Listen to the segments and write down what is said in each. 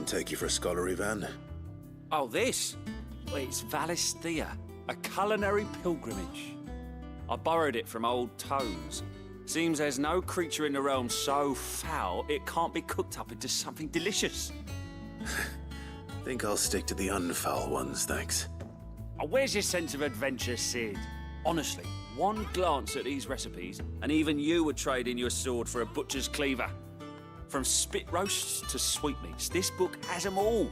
take you for a scholarly van. Oh, this? Well, it's Valisthea, a culinary pilgrimage. I borrowed it from old Tones. Seems there's no creature in the realm so foul it can't be cooked up into something delicious. Think I'll stick to the unfoul ones, thanks. Oh, where's your sense of adventure, Sid? Honestly, one glance at these recipes, and even you would trade in your sword for a butcher's cleaver. From spit roasts to sweetmeats, this book has them all.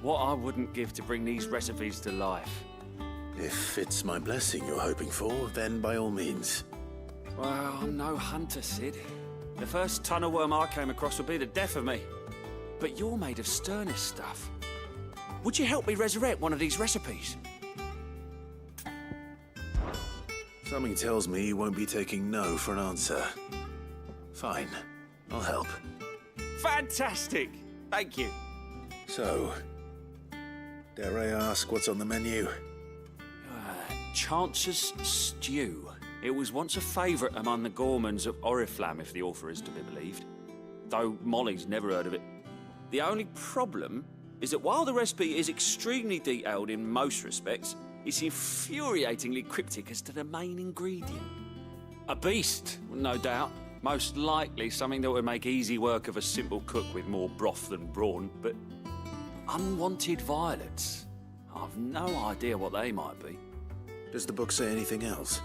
What I wouldn't give to bring these recipes to life. If it's my blessing you're hoping for, then by all means. Well, I'm no hunter, Sid. The first tunnel worm I came across would be the death of me. But you're made of sterner stuff. Would you help me resurrect one of these recipes? Something tells me you won't be taking no for an answer. Fine, I'll help. Fantastic! Thank you. So, dare I ask what's on the menu? Chance's Stew. It was once a favourite among the gourmands of Oriflamme, if the author is to be believed. Though Molly's never heard of it. The only problem is that while the recipe is extremely detailed in most respects, it's infuriatingly cryptic as to the main ingredient. A beast, no doubt. Most likely something that would make easy work of a simple cook with more broth than brawn, but unwanted violets. I've no idea what they might be. Does the book say anything else?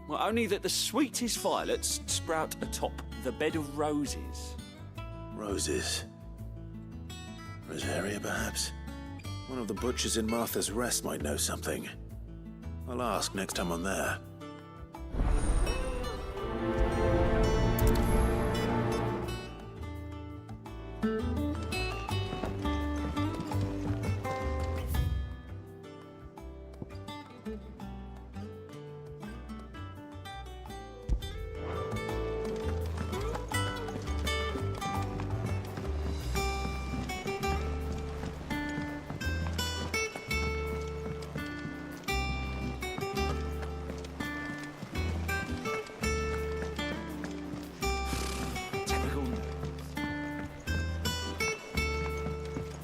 Well, only that the sweetest violets sprout atop the bed of roses. Roses. Rosaria, perhaps? One of the butchers in Martha's Rest might know something. I'll ask next time I'm there.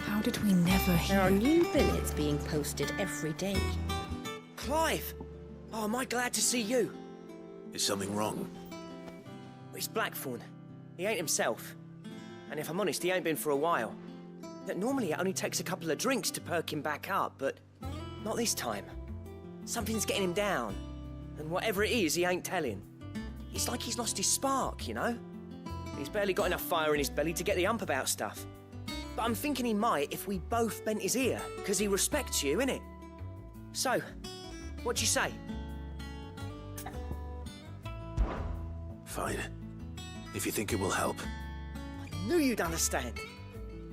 How did we never hear? There are new billets being posted every day. Clive! Oh, am I glad to see you? Is something wrong? It's Blackthorn. He ain't himself. And if I'm honest, he ain't been for a while. Normally it only takes a couple of drinks to perk him back up, but not this time. Something's getting him down. And whatever it is, he ain't telling. It's like he's lost his spark, you know? He's barely got enough fire in his belly to get the ump about stuff. But I'm thinking he might if we both bent his ear, because he respects you, innit? So, what do you say? Fine. If you think it will help. I knew you'd understand.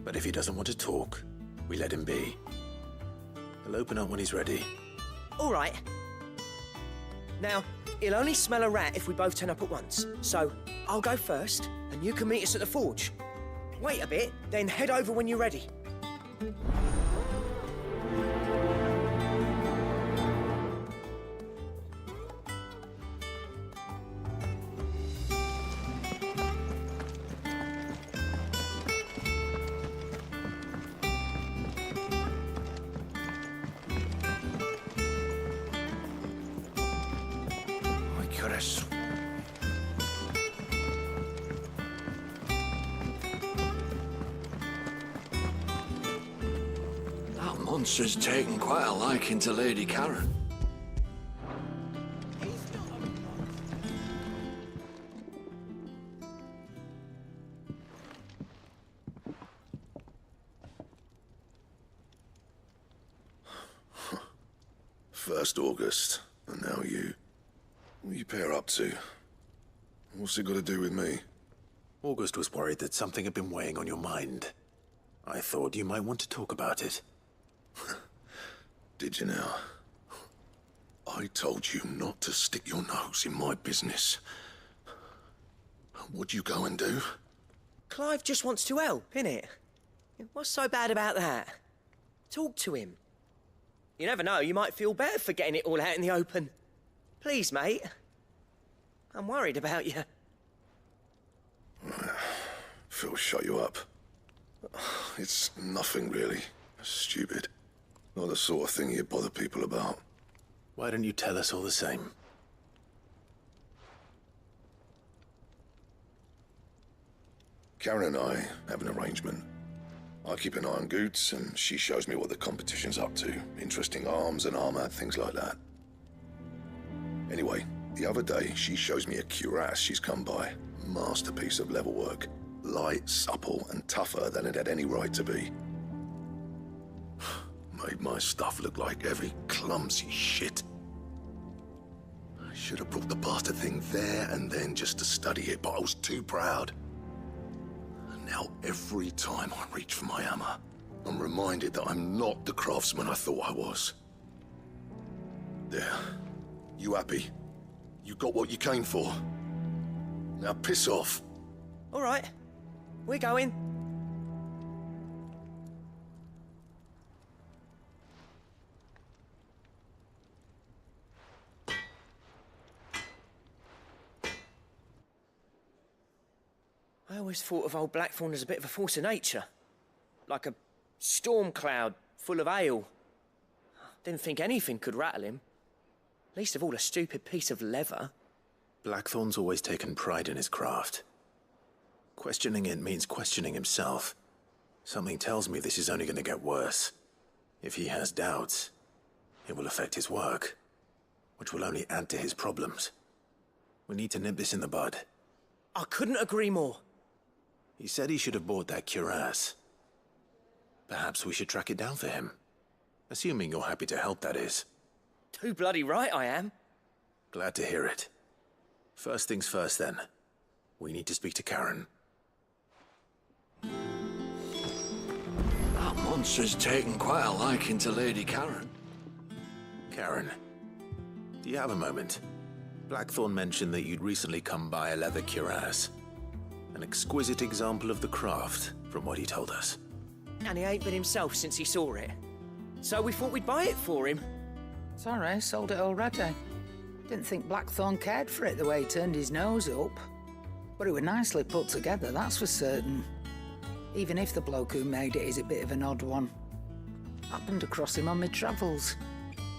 But if he doesn't want to talk, we let him be. He'll open up when he's ready. All right. Now, he'll only smell a rat if we both turn up at once. So, I'll go first, and you can meet us at the forge. Wait a bit, then head over when you're ready. That monster's taken quite a liking to Lady Karen. First August, and now you. What are you pair up to? What's it got to do with me? August was worried that something had been weighing on your mind. I thought you might want to talk about it. Did you now? I told you not to stick your nose in my business. What'd you go and do? Clive just wants to help, innit? What's so bad about that? Talk to him. You never know, you might feel better for getting it all out in the open. Please, mate. I'm worried about you. Phil shut you up. It's nothing really. Stupid. Not the sort of thing you bother people about. Why don't you tell us all the same? Karen and I have an arrangement. I keep an eye on Goots, and she shows me what the competition's up to. Interesting arms and armor, things like that. Anyway, the other day, she shows me a cuirass she's come by. Masterpiece of level work. Light, supple, and tougher than it had any right to be. Made my stuff look like every clumsy shit. I should have brought the bastard thing there and then just to study it, but I was too proud. And now every time I reach for my hammer, I'm reminded that I'm not the craftsman I thought I was. There. You happy? You got what you came for. Now piss off. All right. We're going. I always thought of old Blackthorn as a bit of a force of nature. Like a storm cloud full of hail. Didn't think anything could rattle him. Least of all a stupid piece of leather. Blackthorn's always taken pride in his craft. Questioning it means questioning himself. Something tells me this is only going to get worse. If he has doubts, it will affect his work, which will only add to his problems. We need to nip this in the bud. I couldn't agree more. He said he should have bought that cuirass. Perhaps we should track it down for him. Assuming you're happy to help, that is. Too bloody right I am. Glad to hear it. First things first, then. We need to speak to Karen. That monster's taken quite a liking to Lady Karen. Karen, do you have a moment? Blackthorn mentioned that you'd recently come by a leather cuirass. An exquisite example of the craft, from what he told us. And he ain't been himself since he saw it. So we thought we'd buy it for him. Sorry, sold it already. Didn't think Blackthorn cared for it the way he turned his nose up. But it was nicely put together, that's for certain. Even if the bloke who made it is a bit of an odd one. Happened across him on my travels.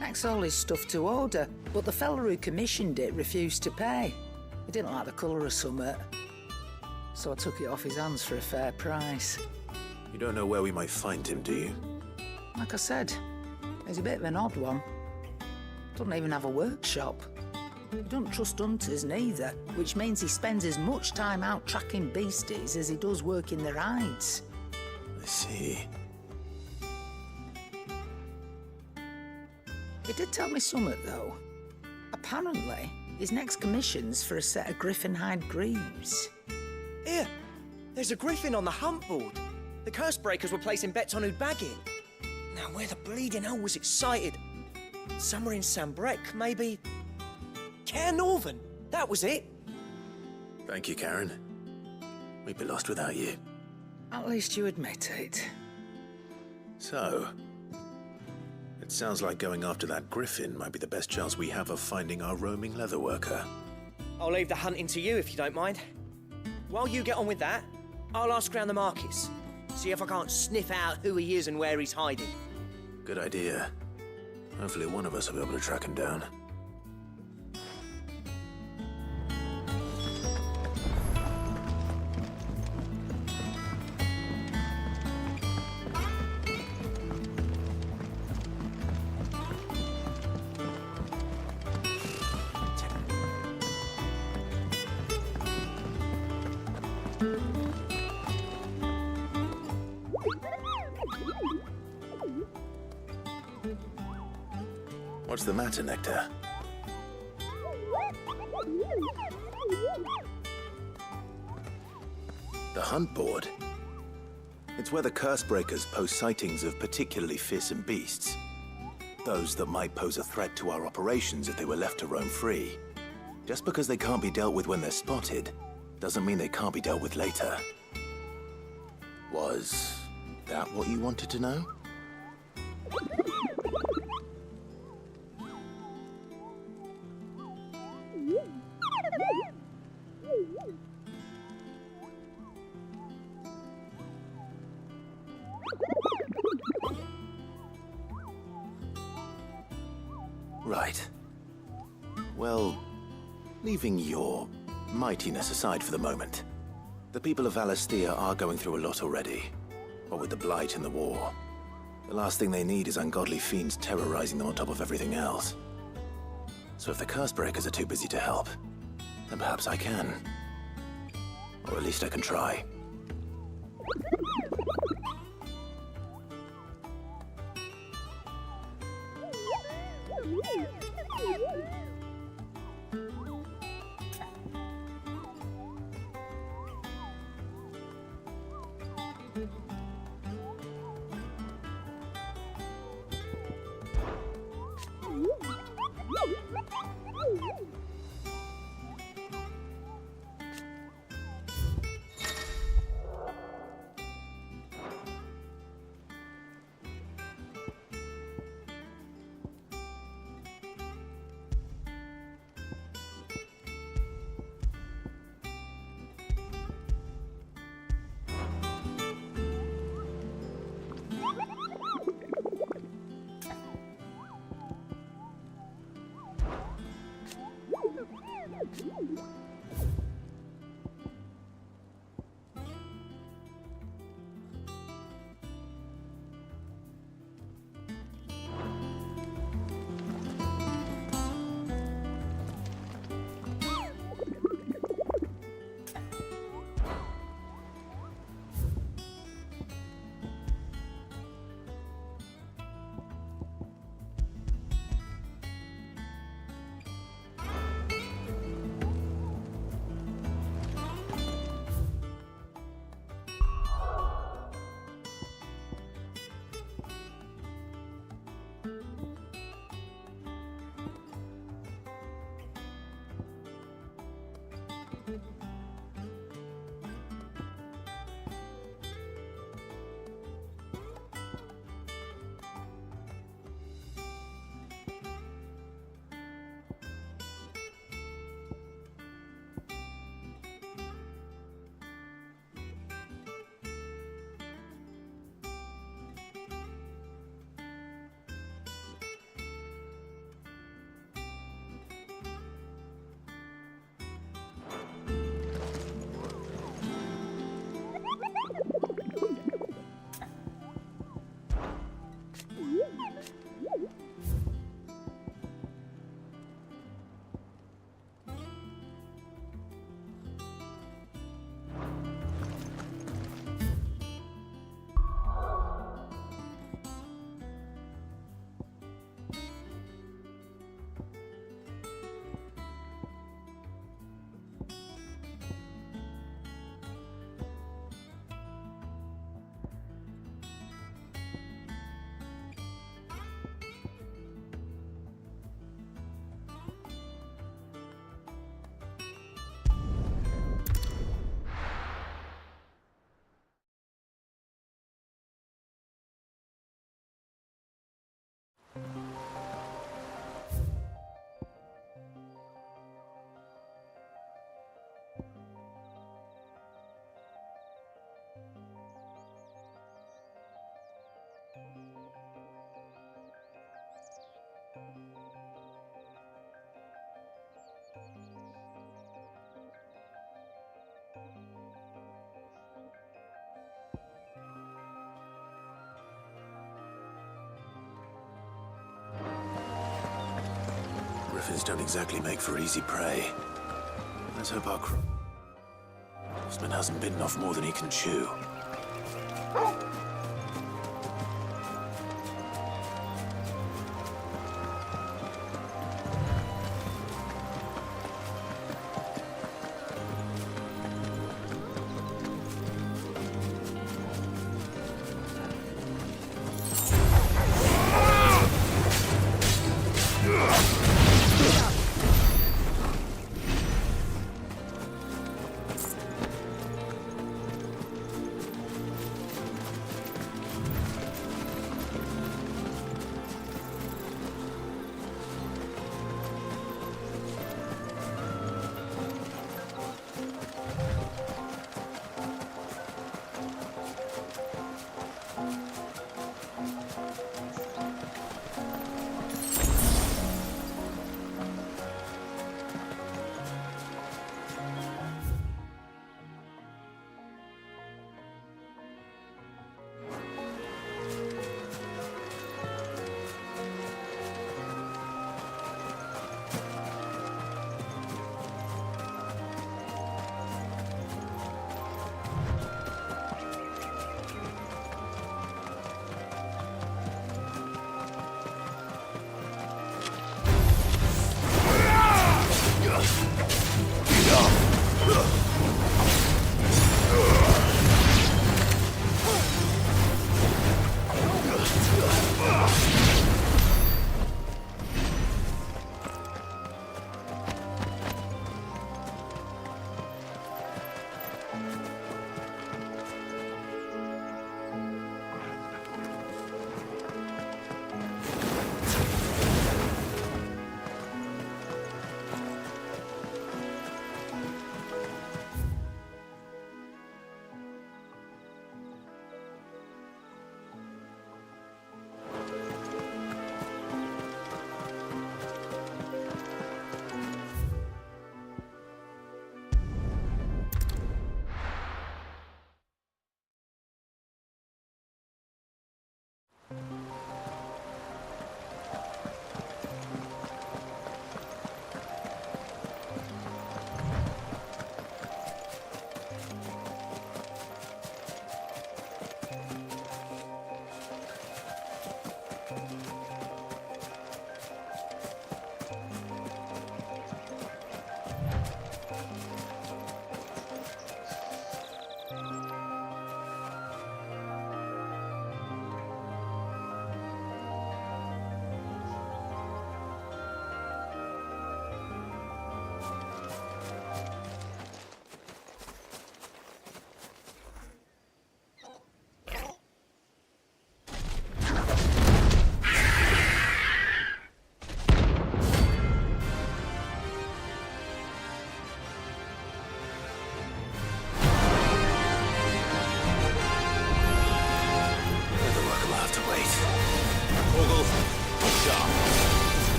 Next all his stuff to order, but the fella who commissioned it refused to pay. He didn't like the colour of summit. So I took it off his hands for a fair price. You don't know where we might find him, do you? Like I said, he's a bit of an odd one. Doesn't even have a workshop. He don't trust hunters neither, which means he spends as much time out tracking beasties as he does working their hides. I see. He did tell me something, though. Apparently, his next commission's for a set of griffin hide greaves. Here, there's a griffin on the hunt board. The curse breakers were placing bets on who'd bag it. Now, where the bleeding hell was it sighted? Somewhere in Sambrec, maybe... Care Northern, that was it. Thank you, Karen. We'd be lost without you. At least you admit it. So, it sounds like going after that griffin might be the best chance we have of finding our roaming leatherworker. I'll leave the hunting to you if you don't mind. While you get on with that, I'll ask around the markets. See if I can't sniff out who he is and where he's hiding. Good idea. Hopefully one of us will be able to track him down. What's the matter, Nectar? The hunt board? It's where the curse breakers post sightings of particularly fearsome beasts. Those that might pose a threat to our operations if they were left to roam free. Just because they can't be dealt with when they're spotted, doesn't mean they can't be dealt with later. Was that what you wanted to know? Leaving your mightiness aside for the moment, the people of Valisthea are going through a lot already. What with the Blight and the war, the last thing they need is ungodly fiends terrorizing them on top of everything else. So if the Curse-breakers are too busy to help, then perhaps I can. Or at least I can try. Griffins don't exactly make for easy prey. Let's hope our craftsman hasn't bitten off more than he can chew.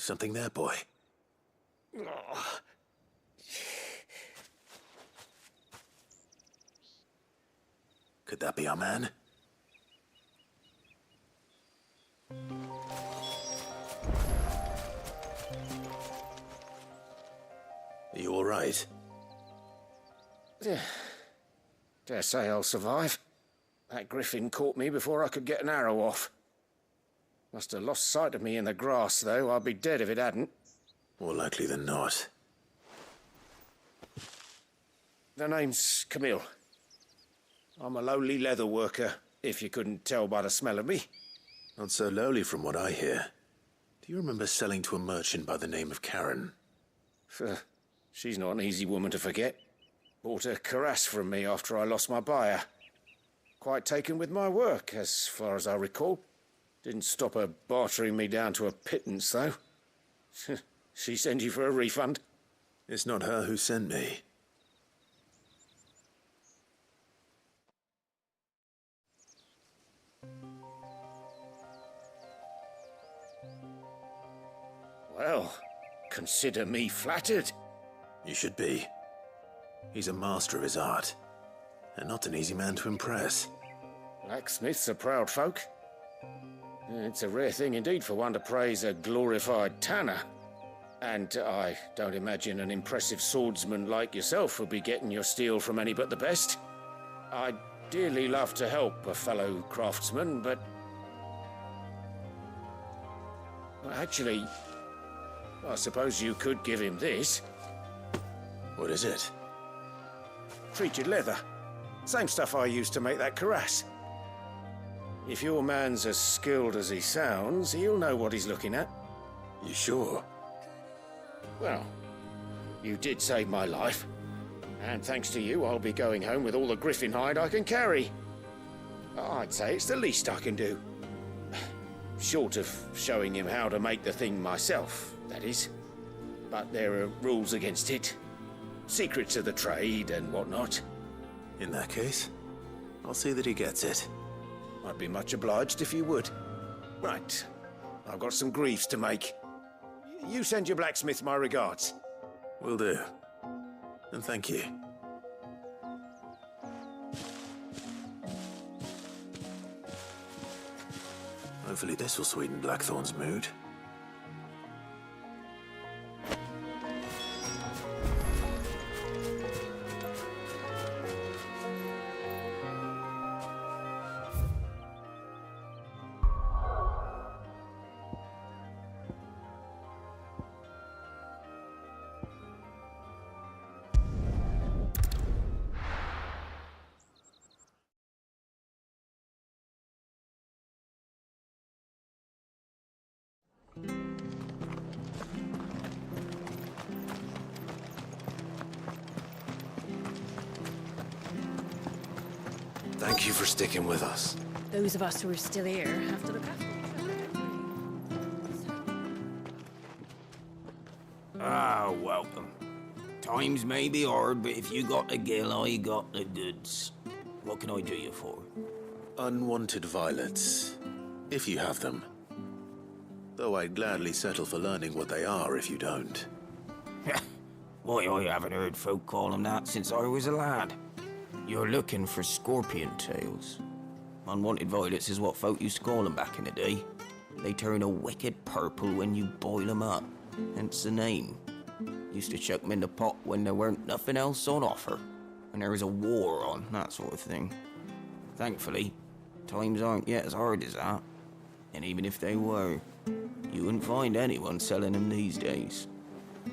Something there, boy? Could that be our man? Are you all right? Dare say I'll survive. That griffin caught me before I could get an arrow off. Must have lost sight of me in the grass, though. I'd be dead if it hadn't. More likely than not. The name's Camille. I'm a lowly leather worker, if you couldn't tell by the smell of me. Not so lowly from what I hear. Do you remember selling to a merchant by the name of Karen? She's not an easy woman to forget. Bought a cuirass from me after I lost my buyer. Quite taken with my work, as far as I recall. Didn't stop her bartering me down to a pittance, though. She sent you for a refund? It's not her who sent me. Well, consider me flattered. You should be. He's a master of his art, and not an easy man to impress. Blacksmiths are proud folk. It's a rare thing indeed for one to praise a glorified tanner. And I don't imagine an impressive swordsman like yourself would be getting your steel from any but the best. I'd dearly love to help a fellow craftsman, but... Well, actually, I suppose you could give him this. What is it? Treated leather. Same stuff I used to make that cuirass. If your man's as skilled as he sounds, he'll know what he's looking at. You sure? Well, you did save my life. And thanks to you, I'll be going home with all the griffin hide I can carry. I'd say it's the least I can do. Short of showing him how to make the thing myself, that is. But there are rules against it. Secrets of the trade and whatnot. In that case, I'll see that he gets it. I'd be much obliged if you would. Right. I've got some greaves to make. You send your blacksmith my regards. Will do. And thank you. Hopefully this will sweeten Blackthorn's mood. Thank you for sticking with us. Those of us who are still here have to look after each other, don't Ah, welcome. Times may be hard, but if you got the gill, I got the goods. What can I do you for? Unwanted violets, if you have them. Though I'd gladly settle for learning what they are if you don't. Why, I haven't heard folk call them that since I was a lad. You're looking for scorpion tails. Unwanted violets is what folk used to call them back in the day. They turn a wicked purple when you boil them up, hence the name. Used to chuck them in the pot when there weren't nothing else on offer, when there was a war on, that sort of thing. Thankfully, times aren't yet as hard as that. And even if they were, you wouldn't find anyone selling them these days.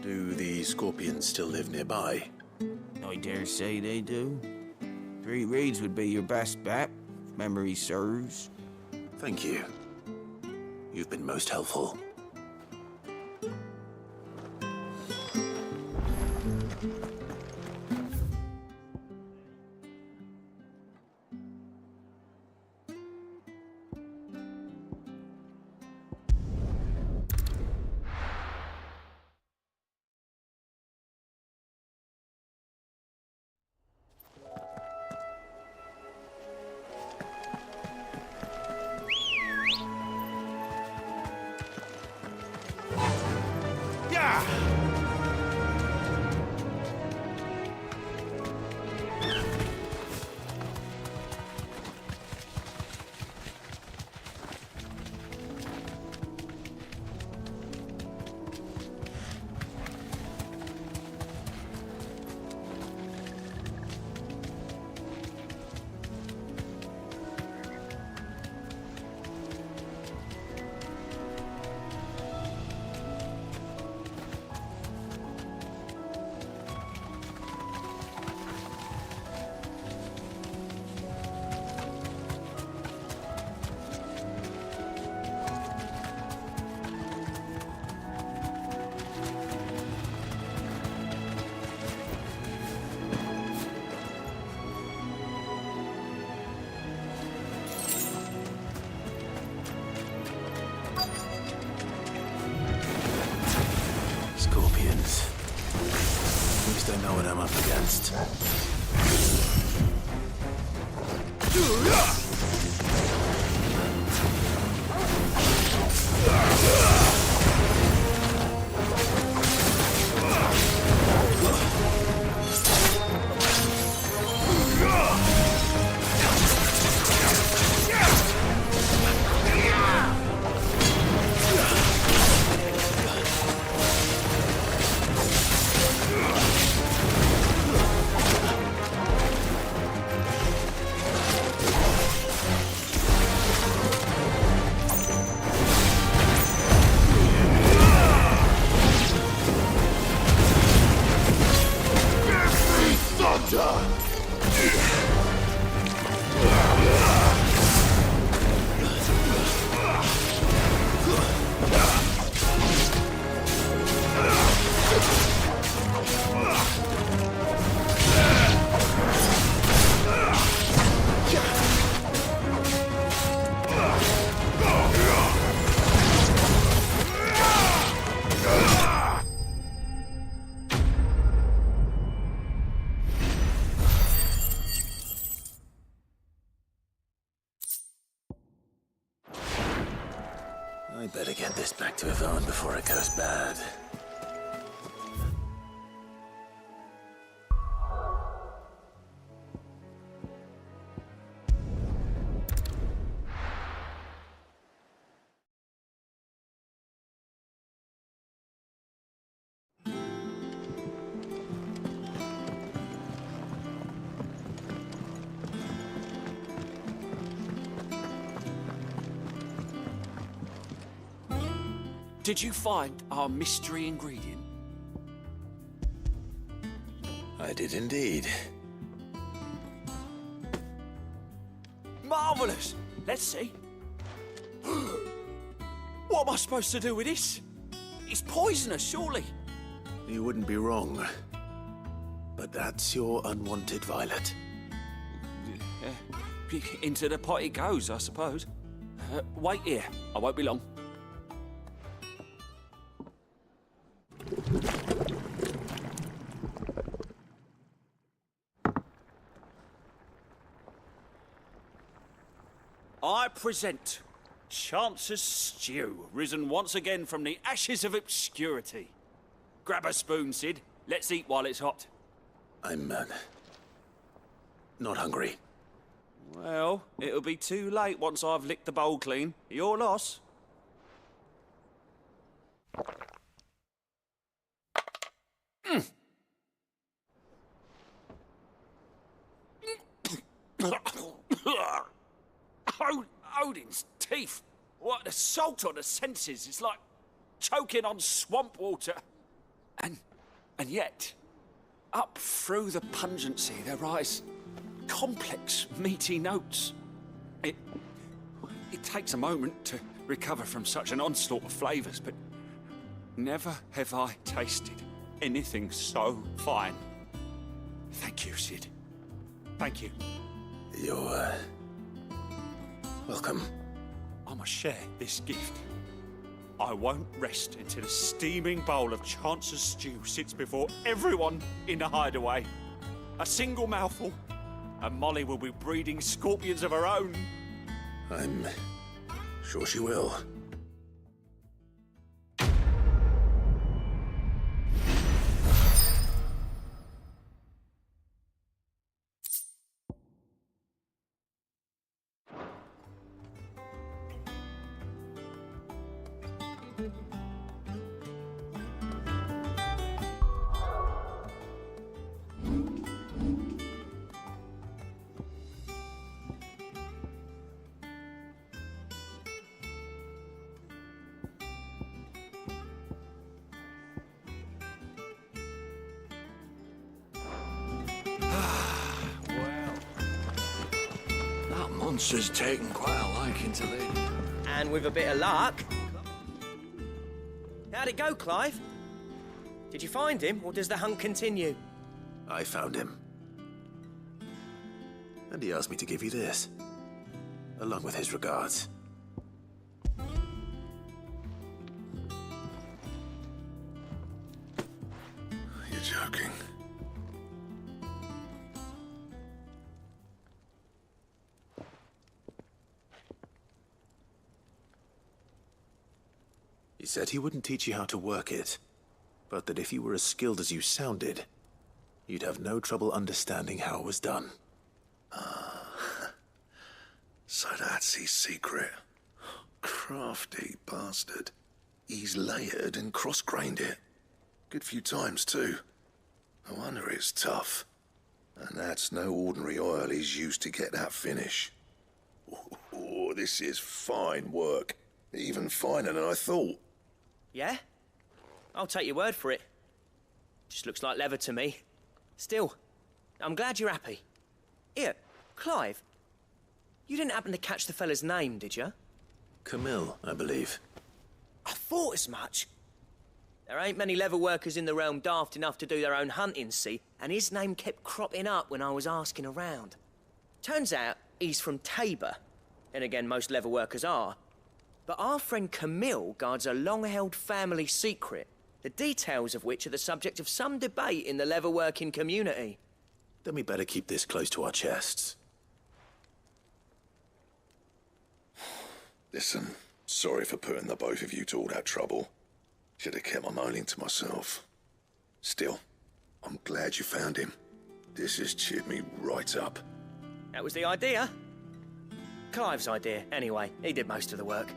Do the scorpions still live nearby? I dare say they do. 3 reeds would be your best bet, if memory serves. Thank you. You've been most helpful. craft. I better get this back to Yvonne before it goes bad. Did you find our mystery ingredient? I did indeed. Marvellous! Let's see. What am I supposed to do with this? It's poisonous, surely. You wouldn't be wrong. But that's your unwanted violet. Into the pot it goes, I suppose. Wait here. I won't be long. I present Chance's Stew, risen once again from the ashes of obscurity. Grab a spoon, Sid. Let's eat while it's hot. I'm, not hungry. Well, it'll be too late once I've licked the bowl clean. Your loss. Odin's teeth. What, the salt on the senses. It's like choking on swamp water. And yet, up through the pungency, there rise complex, meaty notes. It takes a moment to recover from such an onslaught of flavours, but never have I tasted anything so fine. Thank you, Sid. Thank you. You're, welcome. I must share this gift. I won't rest until a steaming bowl of Chance's stew sits before everyone in the hideaway. A single mouthful, and Molly will be breeding scorpions of her own. I'm sure she will. That monster's taken quite a liking to Lady. And with a bit of luck... How'd it go, Clive? Did you find him, or does the hunt continue? I found him. And he asked me to give you this, along with his regards. You're joking. He said he wouldn't teach you how to work it, but that if you were as skilled as you sounded, you'd have no trouble understanding how it was done. So that's his secret. Crafty bastard. He's layered and cross-grained it. Good few times, too. No wonder it's tough. And that's no ordinary oil he's used to get that finish. Oh, this is fine work. Even finer than I thought. Yeah? I'll take your word for it. Just looks like leather to me. Still, I'm glad you're happy. Here, Clive. You didn't happen to catch the fella's name, did you? Camille, I believe. I thought as much. There ain't many leather workers in the realm daft enough to do their own hunting, see? And his name kept cropping up when I was asking around. Turns out he's from Tabor. And again, most leather workers are. But our friend Camille guards a long-held family secret, the details of which are the subject of some debate in the leather-working community. Then we better keep this close to our chests. Listen, sorry for putting the both of you to all that trouble. Should have kept my moaning to myself. Still, I'm glad you found him. This has cheered me right up. That was the idea. Clive's idea, anyway. He did most of the work.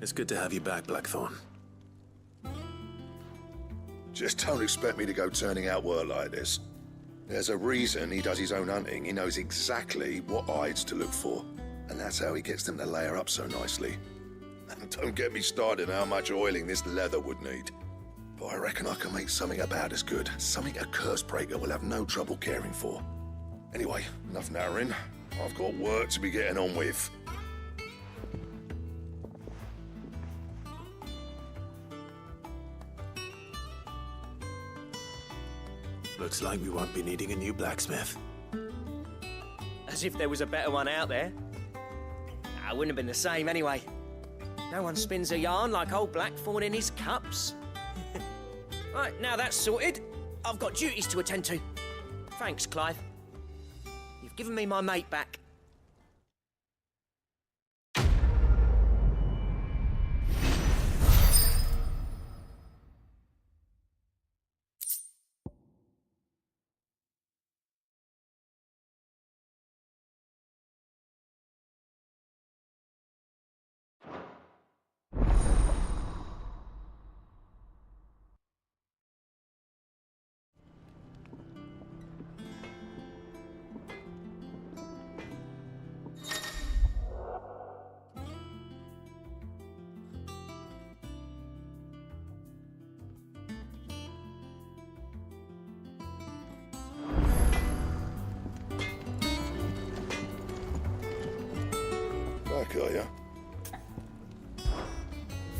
It's good to have you back, Blackthorn. Just don't expect me to go turning out work like this. There's a reason he does his own hunting. He knows exactly what hides to look for. And that's how he gets them to layer up so nicely. And don't get me started on how much oiling this leather would need. But I reckon I can make something about as good. Something a Cursebreaker will have no trouble caring for. Anyway, enough narrowing. I've got work to be getting on with. Looks like we won't be needing a new blacksmith. As if there was a better one out there. It wouldn't have been the same anyway. No one spins a yarn like old Blackthorn in his cups. Right, now that's sorted, I've got duties to attend to. Thanks, Clive. You've given me my mate back. Back, are ya?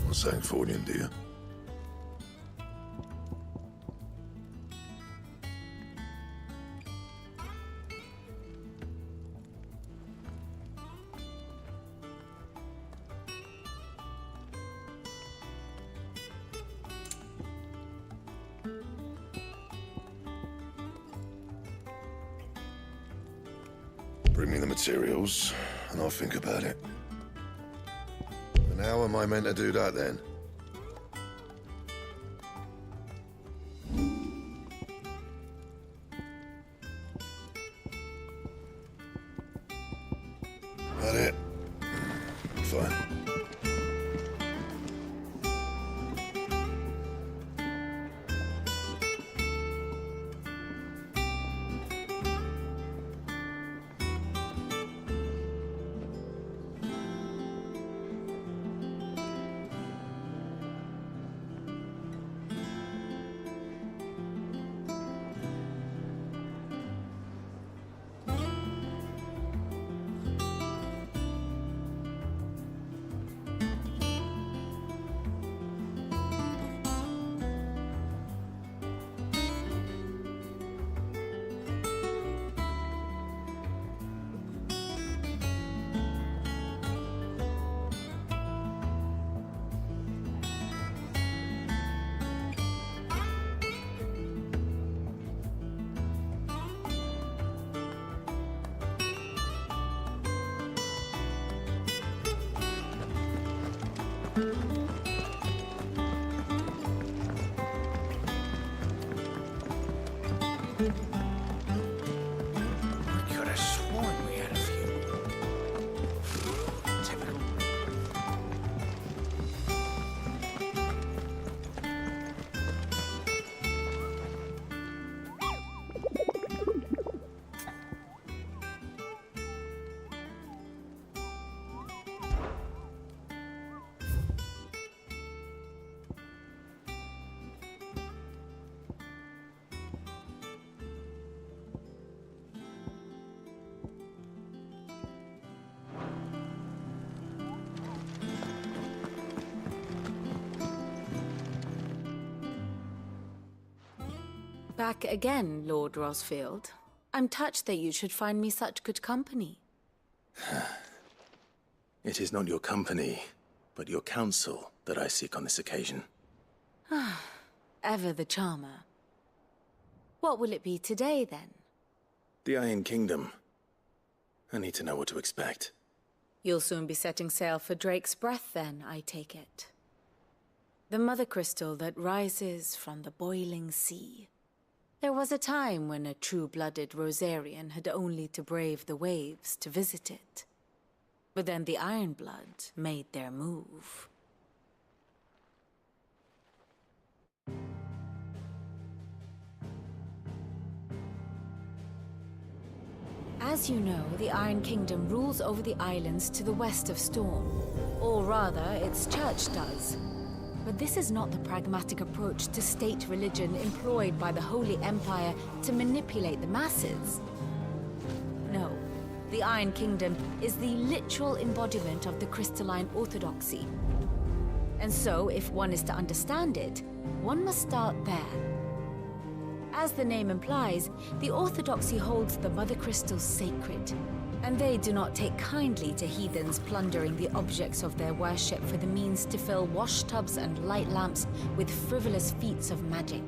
Want something for you, do you? Bring me the materials, and I'll think about it. And how am I meant to do that, then? That it? Fine. Back again, Lord Rosfield. I'm touched that you should find me such good company. It is not your company, but your counsel that I seek on this occasion. Ever the charmer. What will it be today, then? The Iron Kingdom. I need to know what to expect. You'll soon be setting sail for Drake's Breath, then, I take it. The mother crystal that rises from the boiling sea. There was a time when a true-blooded Rosarian had only to brave the waves to visit it. But then the Ironblood made their move. As you know, the Iron Kingdom rules over the islands to the west of Storm. Or rather, its church does. But this is not the pragmatic approach to state religion employed by the Holy Empire to manipulate the masses. No, the Iron Kingdom is the literal embodiment of the crystalline orthodoxy. And so, if one is to understand it, one must start there. As the name implies, the orthodoxy holds the Mother Crystals sacred, and they do not take kindly to heathens plundering the objects of their worship for the means to fill washtubs and light lamps with frivolous feats of magic.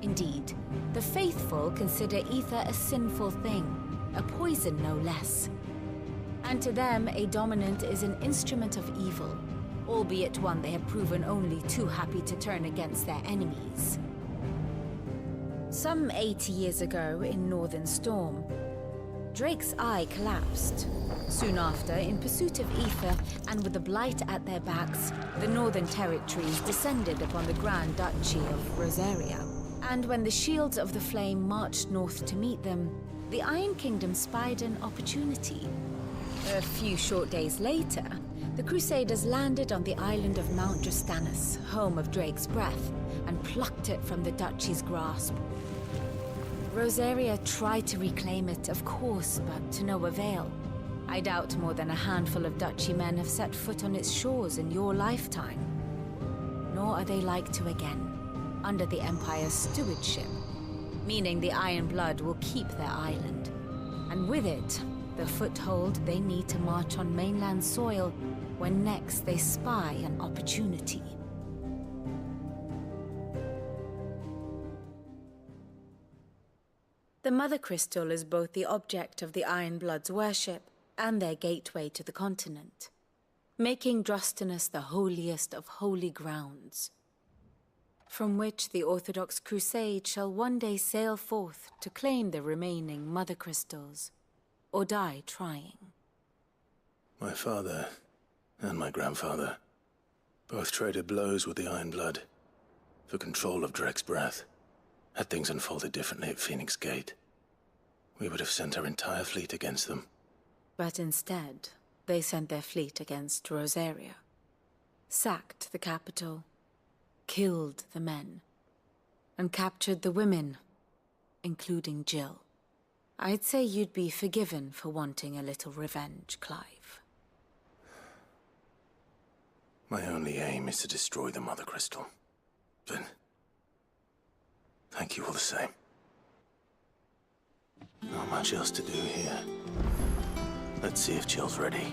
Indeed, the faithful consider ether a sinful thing, a poison no less. And to them, a dominant is an instrument of evil, albeit one they have proven only too happy to turn against their enemies. Some 80 years ago, in Northern Storm, Drake's eye collapsed. Soon after, in pursuit of ether and with the blight at their backs, the Northern Territories descended upon the Grand Duchy of Rosaria. And when the Shields of the Flame marched north to meet them, the Iron Kingdom spied an opportunity. A few short days later, the Crusaders landed on the island of Mount Drastanus, home of Drake's Breath, and plucked it from the Duchy's grasp. Rosaria tried to reclaim it, of course, but to no avail. I doubt more than a handful of Duchy men have set foot on its shores in your lifetime. Nor are they like to again, under the Empire's stewardship, meaning the Iron Blood will keep their island. And with it, the foothold they need to march on mainland soil when next they spy an opportunity. The Mother Crystal is both the object of the Iron Blood's worship and their gateway to the continent, making Drastanus the holiest of holy grounds, from which the Orthodox Crusade shall one day sail forth to claim the remaining Mother Crystals, or die trying. My father and my grandfather both traded blows with the Iron Blood for control of Drake's Breath. Had things unfolded differently at Phoenix Gate, we would have sent our entire fleet against them. But instead, they sent their fleet against Rosaria, sacked the capital, killed the men, and captured the women, including Jill. I'd say you'd be forgiven for wanting a little revenge, Clive. My only aim is to destroy the Mother Crystal. But thank you all the same. Not much else to do here. Let's see if Jill's ready.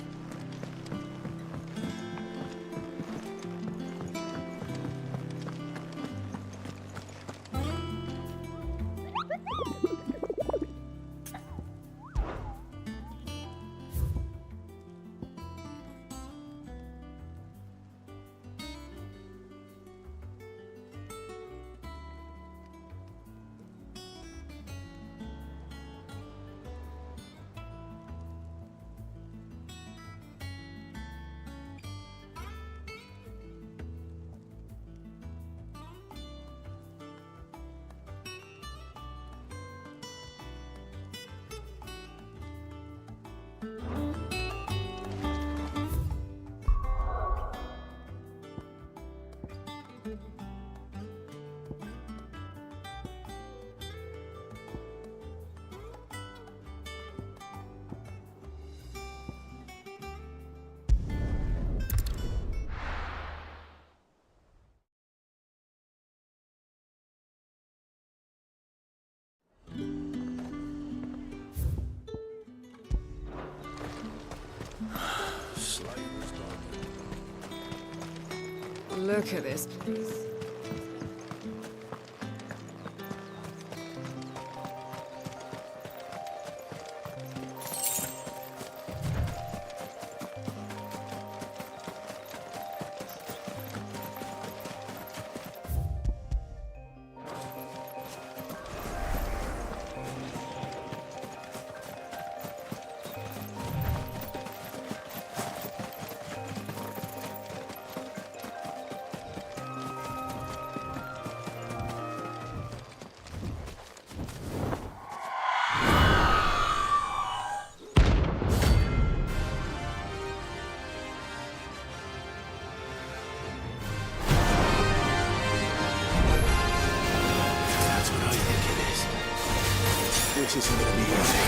Look at this place. That's what I think it is. This isn't gonna be easy.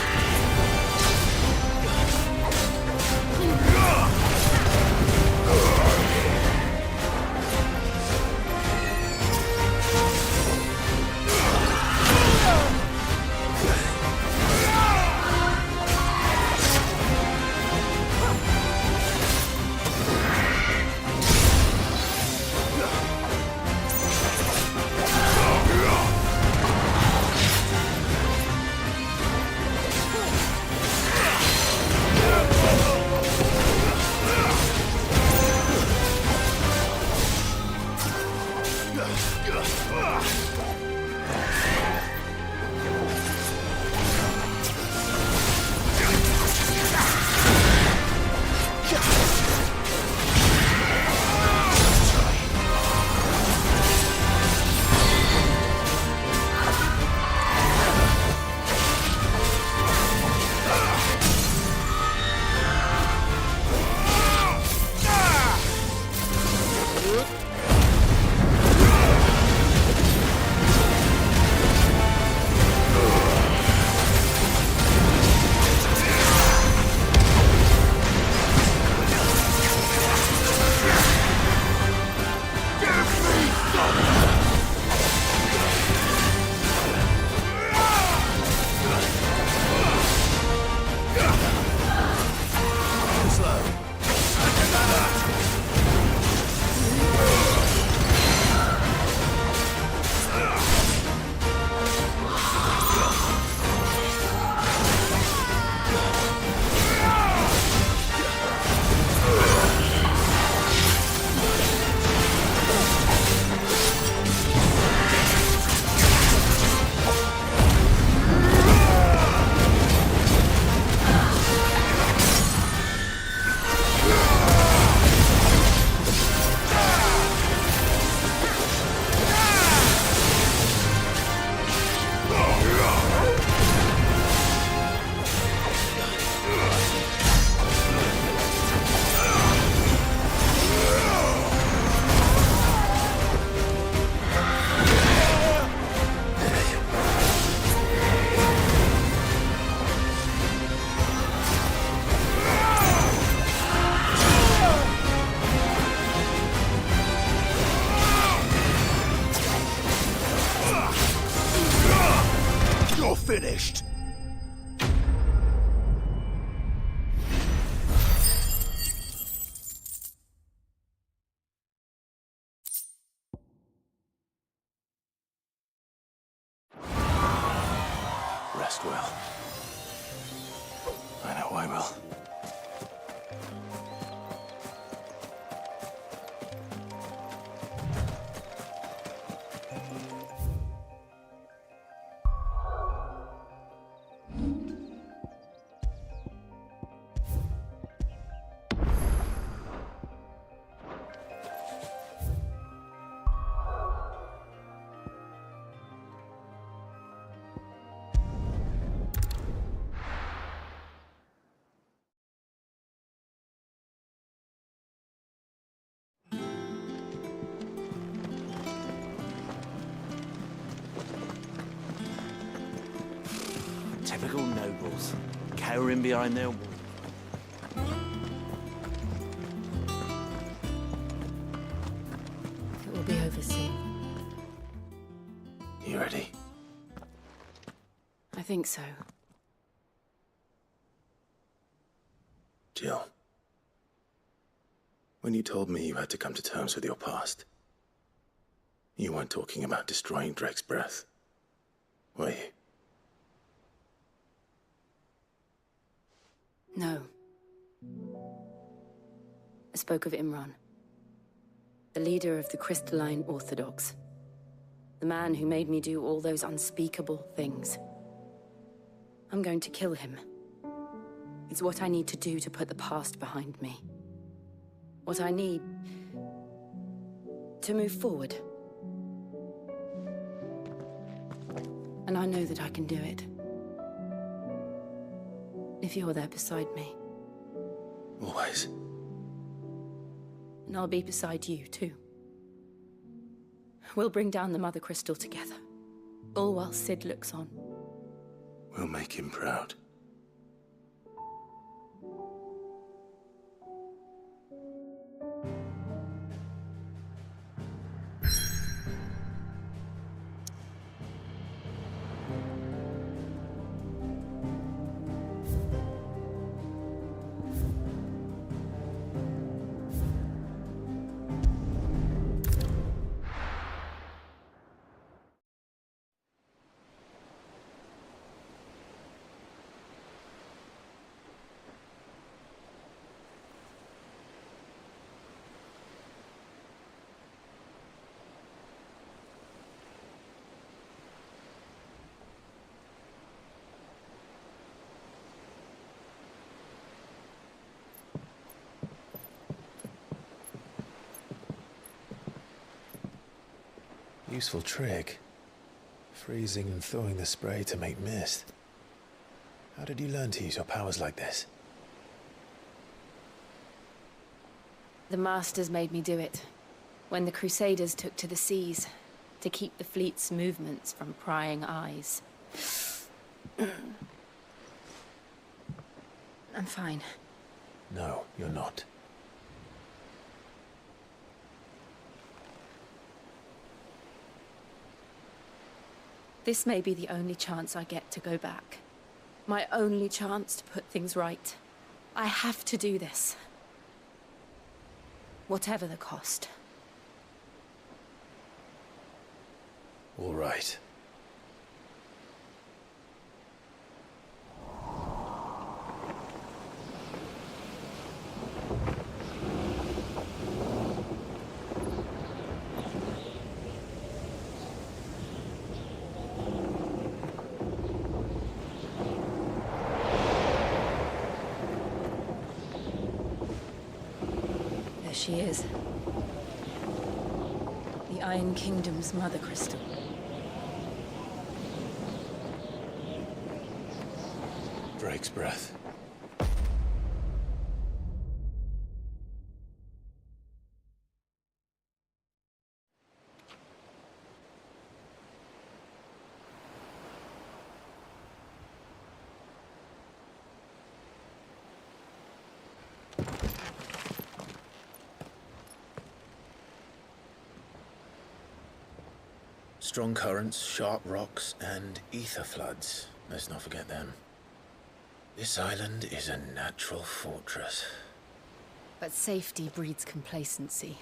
Finished. Rest well. I know I will. Typical nobles, cowering behind their wall. It will be over soon. You ready? I think so. Jill. When you told me you had to come to terms with your past, you weren't talking about destroying Drake's breath, were you? No. I spoke of Imran, the leader of the Crystalline Orthodox. The man who made me do all those unspeakable things. I'm going to kill him. It's what I need to do to put the past behind me. What I need to move forward. And I know that I can do it. If you're there beside me. Always. And I'll be beside you, too. We'll bring down the Mother Crystal together. All while Sid looks on. We'll make him proud. Useful trick. Freezing and thawing the spray to make mist. How did you learn to use your powers like this? The Masters made me do it. When the Crusaders took to the seas, to keep the fleet's movements from prying eyes. I'm fine. No, you're not. This may be the only chance I get to go back. My only chance to put things right. I have to do this. Whatever the cost. All right. She is. The Iron Kingdom's Mother Crystal. Drake's breath. Strong currents, sharp rocks, and ether floods. Let's not forget them. This island is a natural fortress. But safety breeds complacency,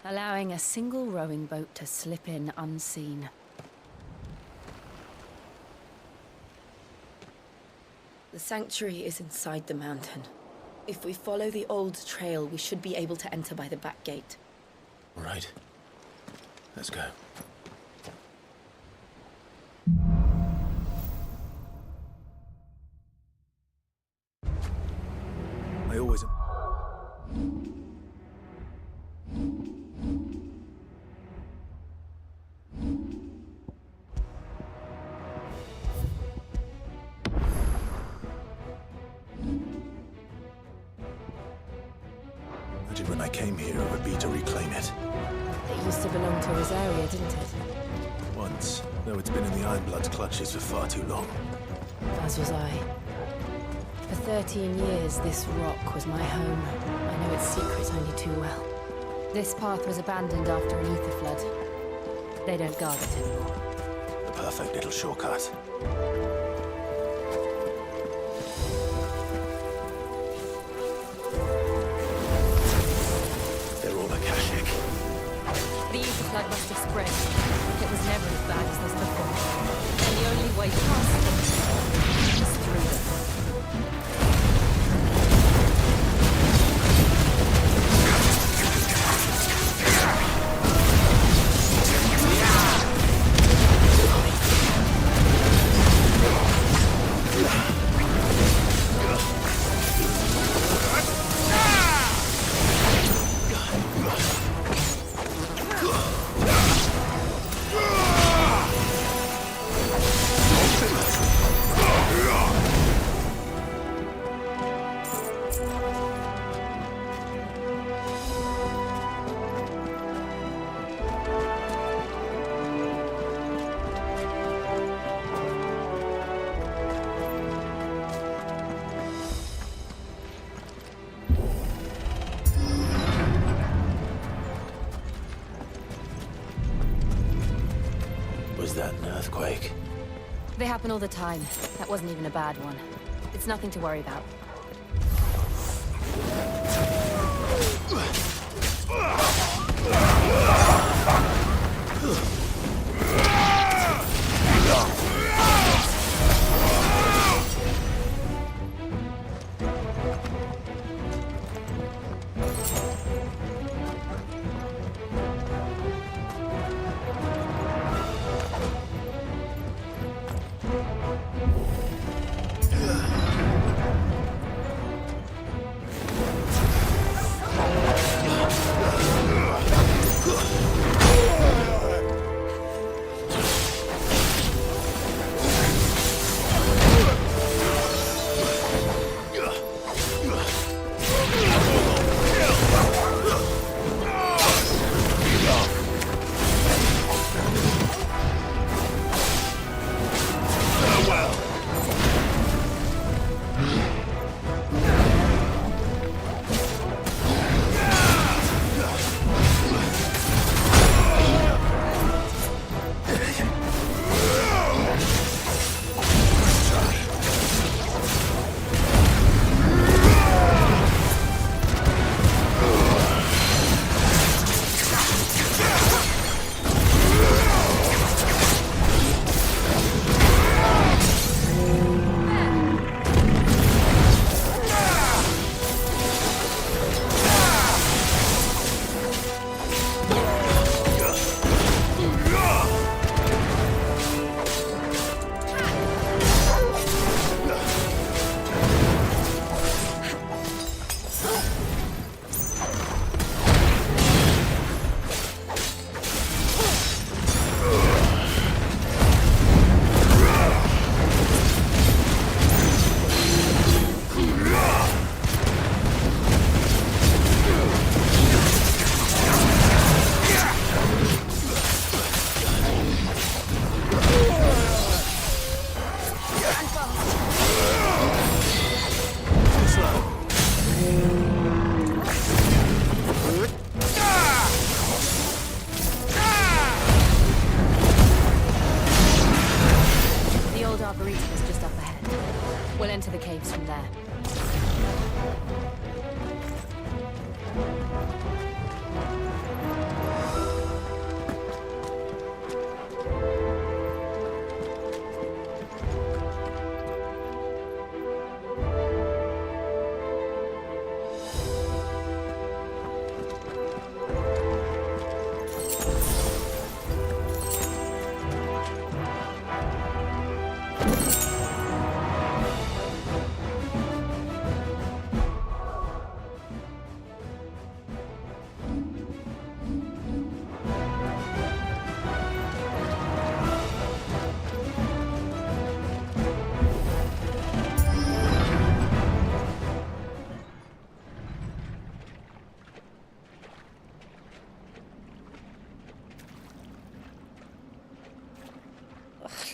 allowing a single rowing boat to slip in unseen. The sanctuary is inside the mountain. If we follow the old trail, we should be able to enter by the back gate. All right. Let's go. I always... Imagine when I came here, it would be to reclaim it. It used to belong to Rosaria, didn't it? Once, though it's been in the Ironblood's clutches for far too long. As was I. For 13 years, this rock was my home. I know its secrets only too well. This path was abandoned after an ether flood. They don't guard it anymore. The perfect little shortcut. Was that an earthquake? They happen all the time. That wasn't even a bad one. It's nothing to worry about.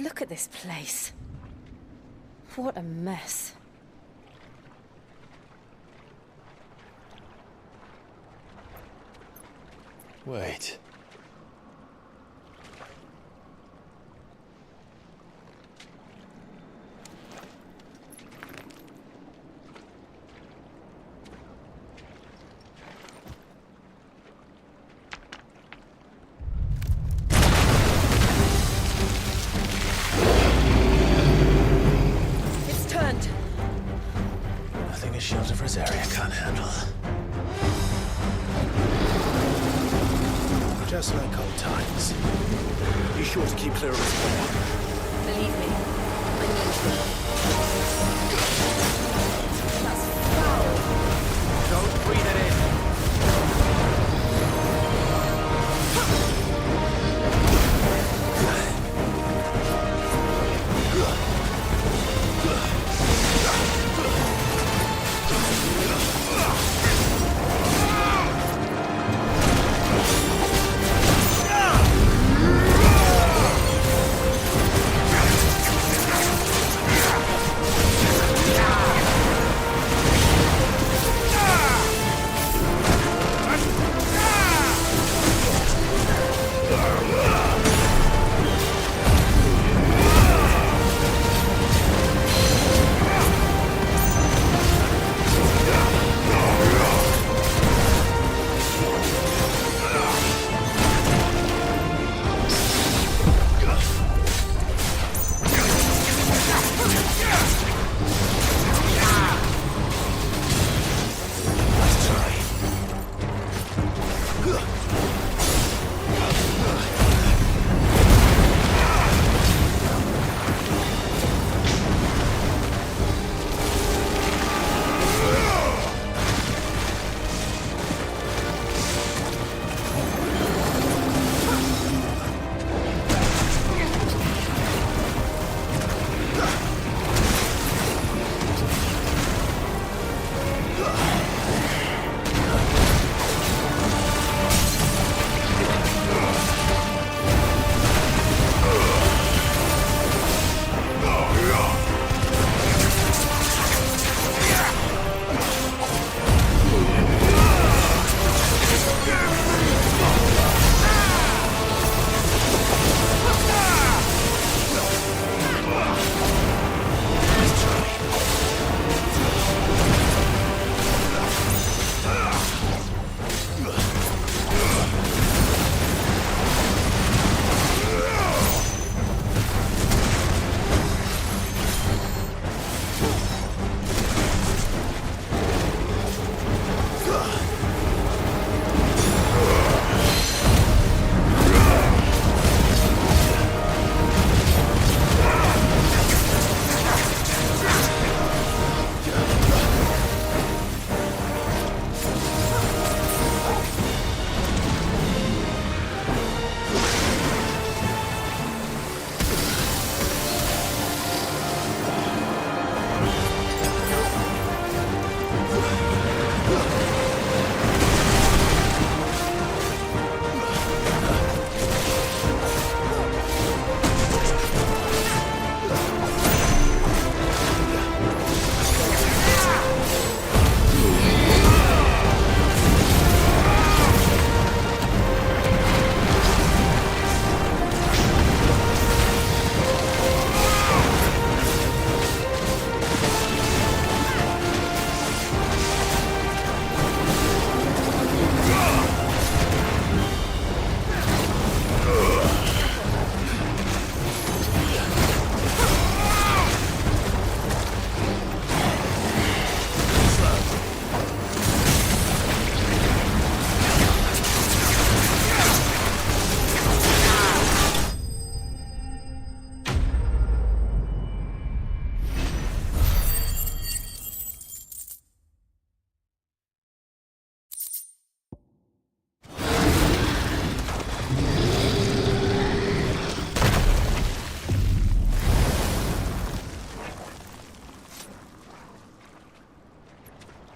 Look at this place. What a mess. Wait. Shields of Rosaria can't handle. Just like old times. Be sure to keep clear of this. Believe me, I know. Don't breathe it in.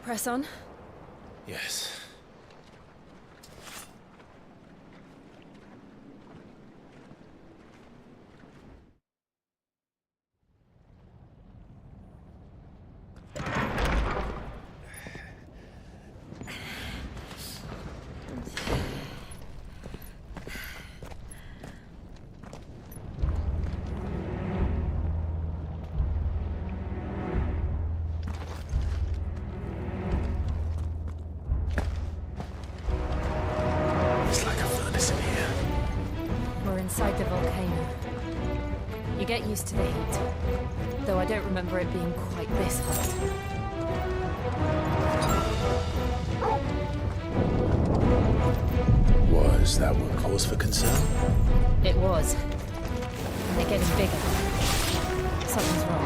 Press on. Yes. Inside the volcano. You get used to the heat, though I don't remember it being quite this hot. Was that one cause for concern? It was. And they're getting bigger. Something's wrong.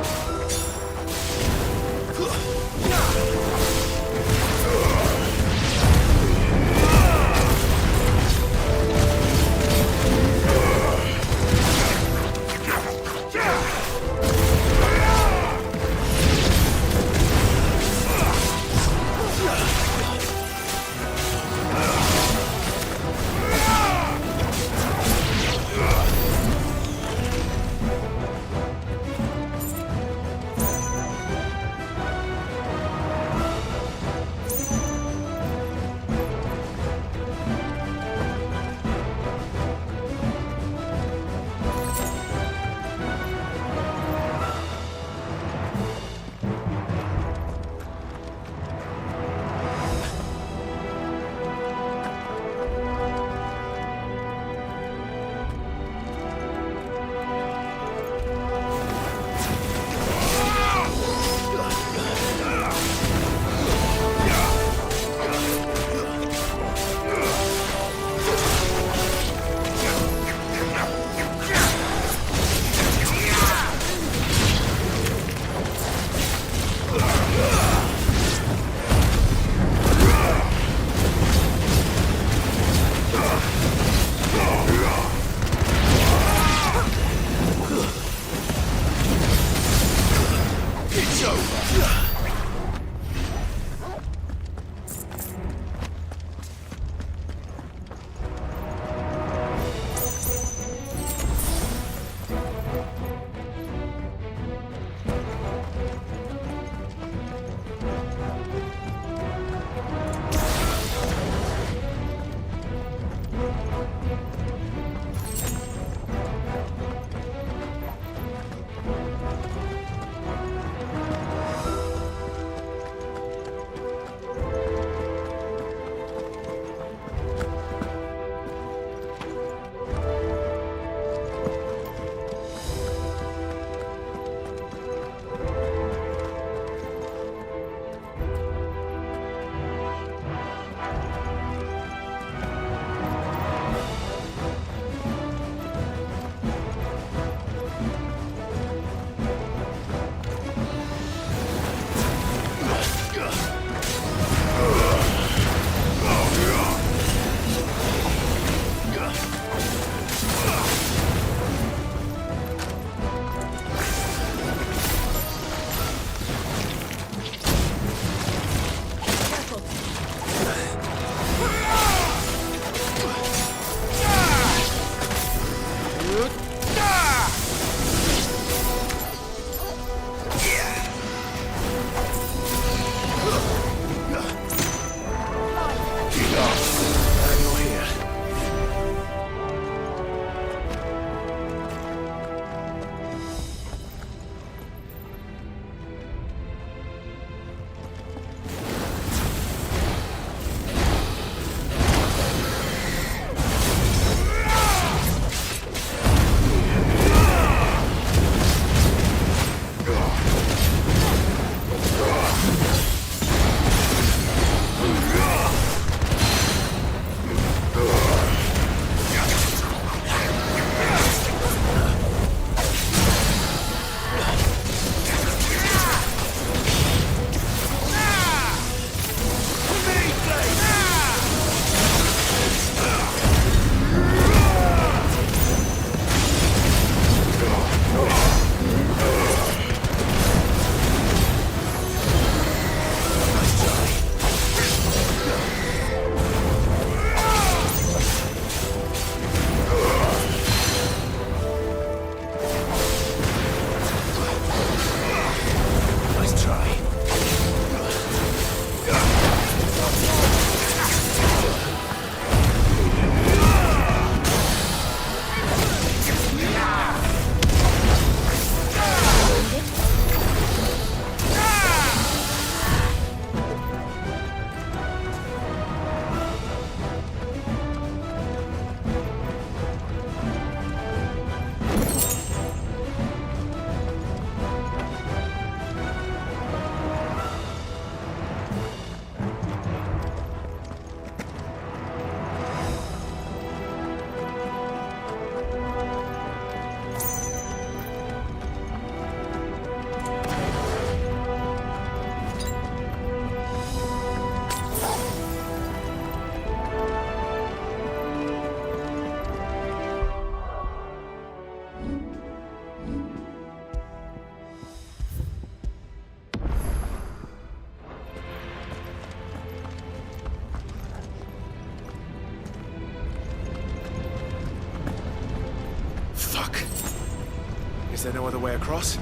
there no other way across?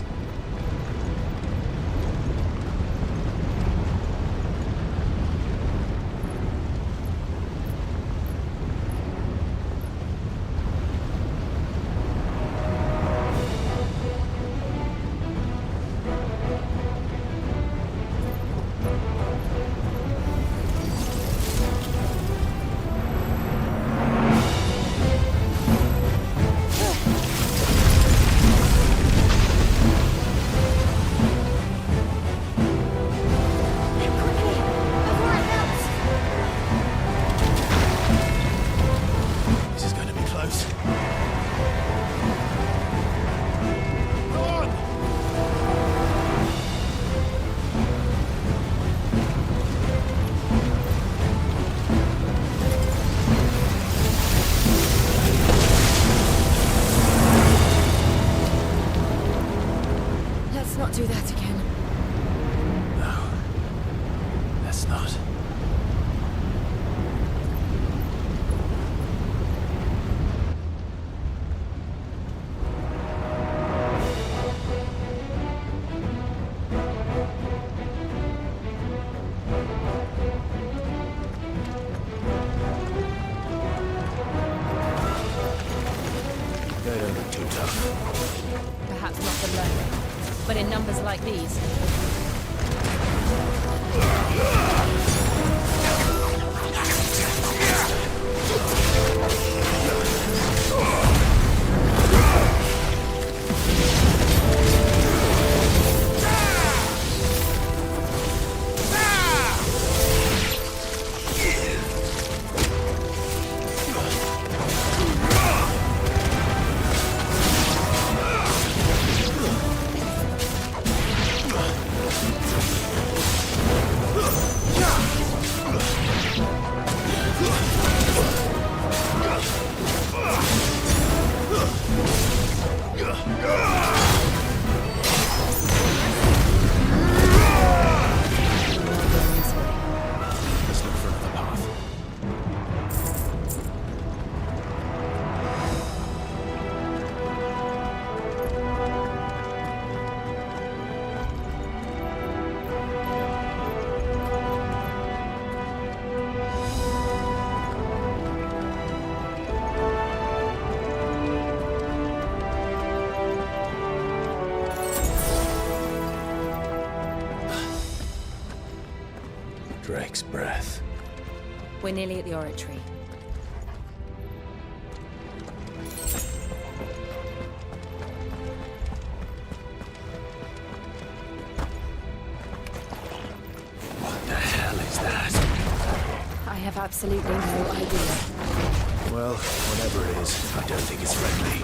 Do that again. No. Let's not. They don't look too tough. Perhaps not for long, but in numbers like these. Drake's breath. We're nearly at the oratory. What the hell is that? I have absolutely no idea. Well, whatever it is, I don't think it's friendly.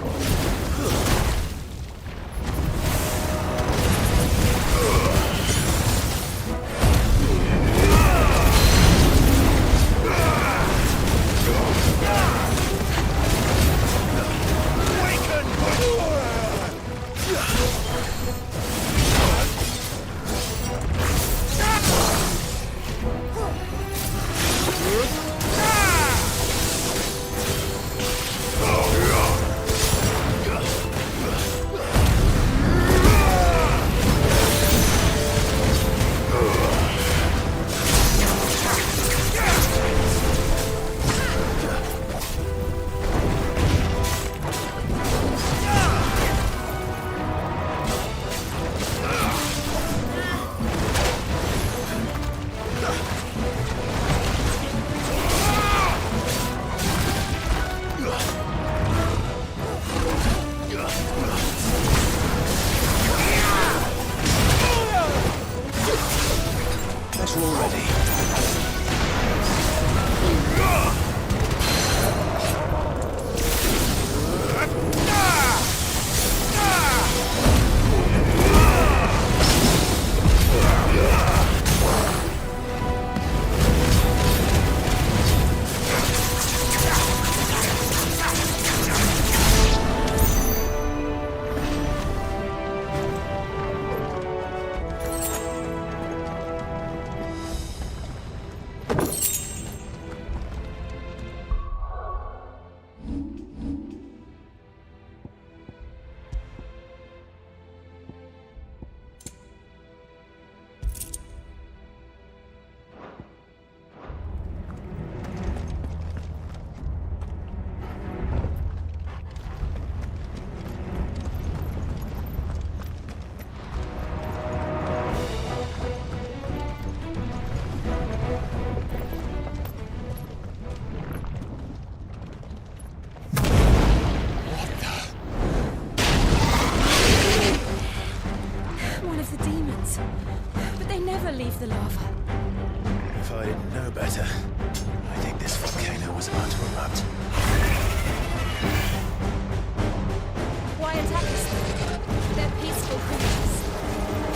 never leave the lava. If I didn't know better, I think this volcano was about to erupt. Why attack us? They're peaceful creatures.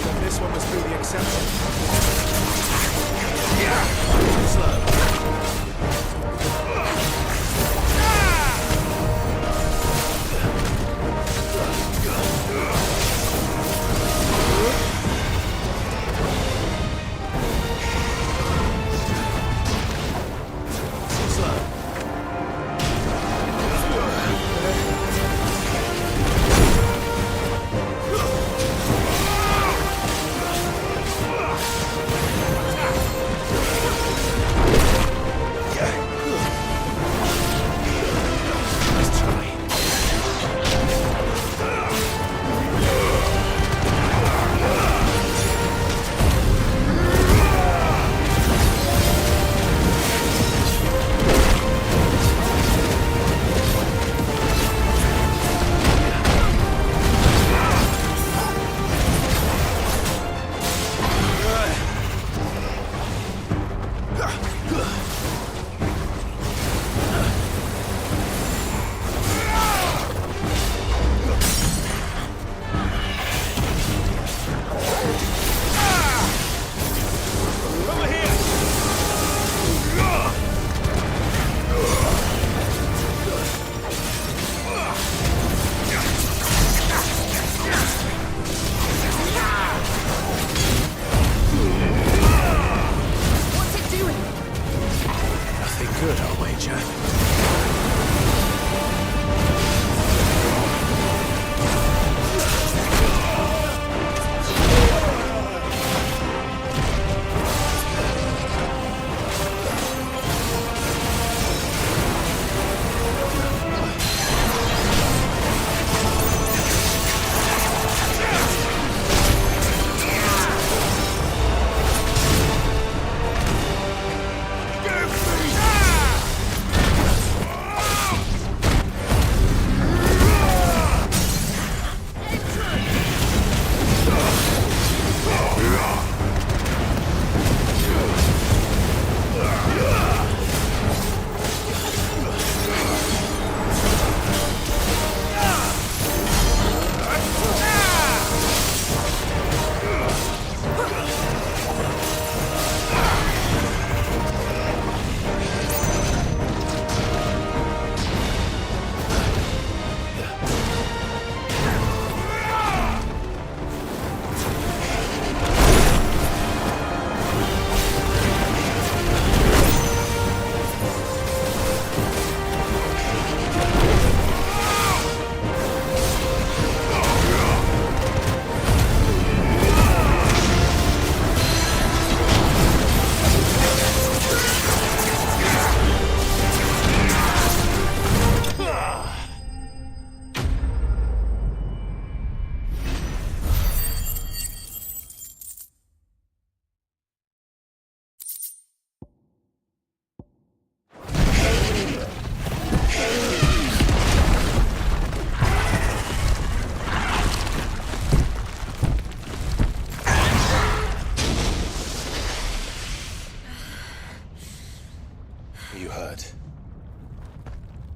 But this one must be the exception. Slow.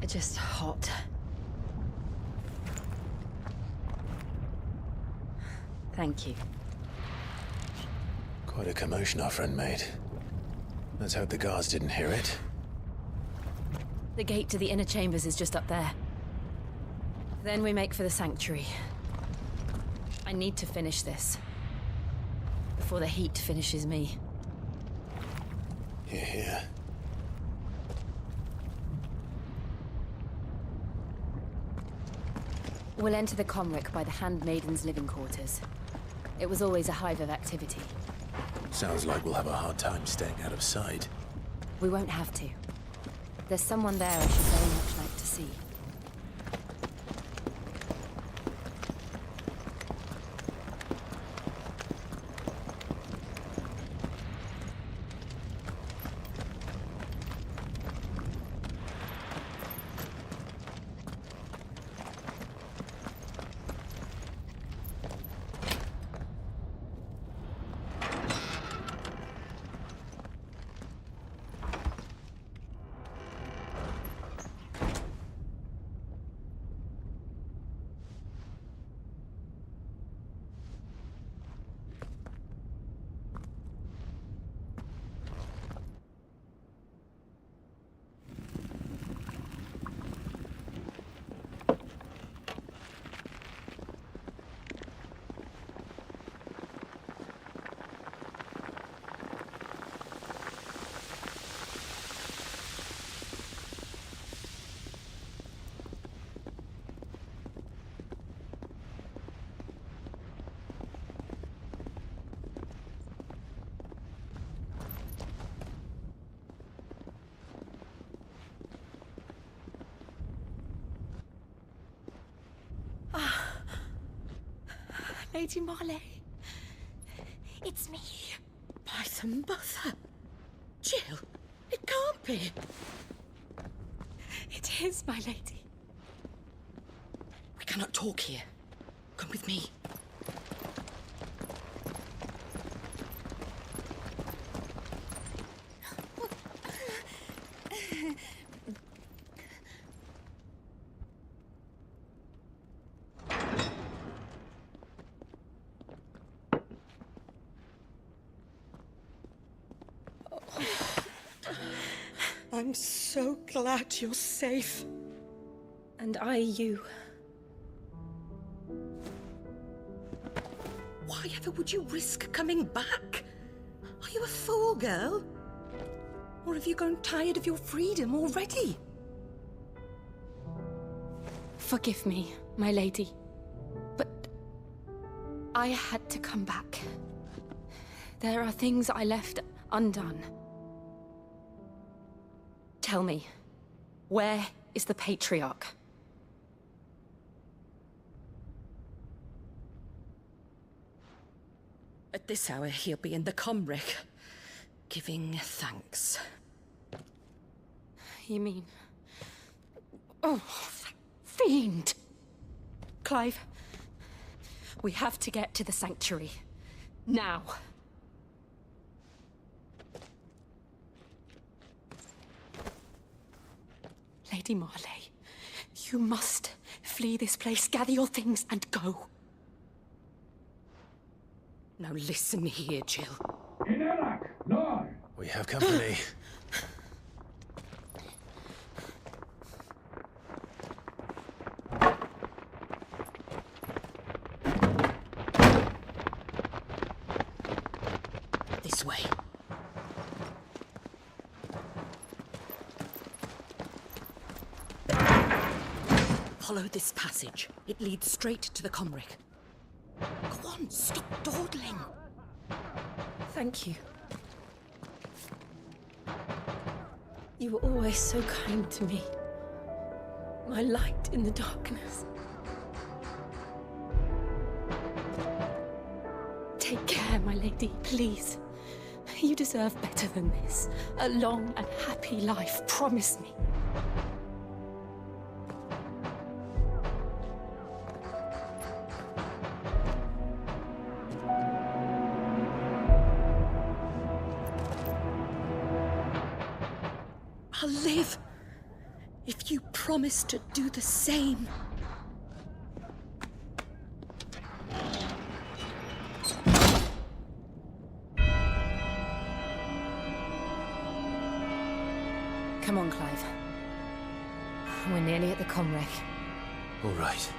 Just hot. Thank you. Quite a commotion our friend made. Let's hope the guards didn't hear it. The gate to the inner chambers is just up there. Then we make for the sanctuary. I need to finish this. Before the heat finishes me. Hear, hear. We'll enter the Comric by the Handmaiden's living quarters. It was always a hive of activity. Sounds like we'll have a hard time staying out of sight. We won't have to. There's someone there I should very much like to see. Lady Marley. It's me. By some mother. Jill, it can't be. It is, my lady. We cannot talk here. Come with me. I'm so glad you're safe. And I you. Why ever would you risk coming back? Are you a fool, girl? Or have you grown tired of your freedom already? Forgive me, my lady. But I had to come back. There are things I left undone. Tell me, where is the Patriarch? At this hour, he'll be in the Comric, giving thanks. You mean... Oh, fiend! Clive, we have to get to the sanctuary. Now. Lady Marley, you must flee this place, gather your things, and go. Now listen here, Jill. We have company. This way. Follow this passage. It leads straight to the Comric. Go on, stop dawdling. Thank you. You were always so kind to me. My light in the darkness. Take care, my lady, please. You deserve better than this. A long and happy life, promise me. I'll live if you promise to do the same. Come on, Clive. We're nearly at the Comrec. All right.